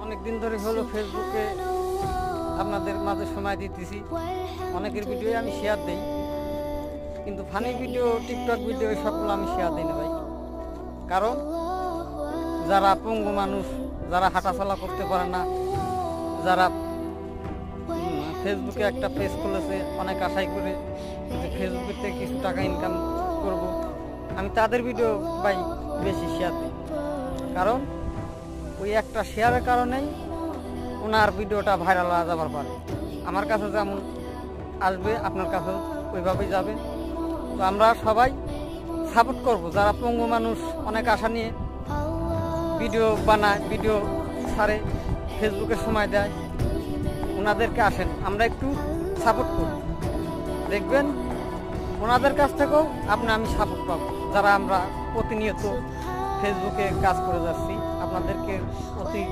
অনেক দিন ধরে হলো ফেসবুকে আপনাদের মাঝে সময় দিতেছি, অনেকের ভিডিও আমি শেয়ার দিই, কিন্তু ফানি ভিডিও, টিকটক ভিডিও সবগুলো আমি শেয়ার দিই না ভাই। কারণ যারা পঙ্গু মানুষ, যারা হাঁটাচলা করতে পারে না, যারা ফেসবুকে একটা পেজ খুলেছে অনেক আশাই করে ফেসবুক থেকে কিছু টাকা ইনকাম করব, আমি তাদের ভিডিও ভাই বেশি শেয়ার দিই। কারণ ওই একটা শেয়ারের কারণেই ওনার ভিডিওটা ভাইরাল হয়ে যাবার পারে। আমার কাছে যেমন আসবে আপনার কাছেও ওইভাবেই যাবে। তো আমরা সবাই সাপোর্ট করব, যারা পঙ্গু মানুষ অনেক আশা নিয়ে ভিডিও বানায়, ভিডিও ছাড়ে, ফেসবুকে সময় দেয়, ওনাদেরকে আসেন আমরা একটু সাপোর্ট করি, দেখবেন ওনাদের কাছ থেকেও আমি সাপোর্ট পাবো। যারা আমরা প্রতিনিয়ত ফেসবুকে কাজ করে যাচ্ছি, আপনাদেরকে অতি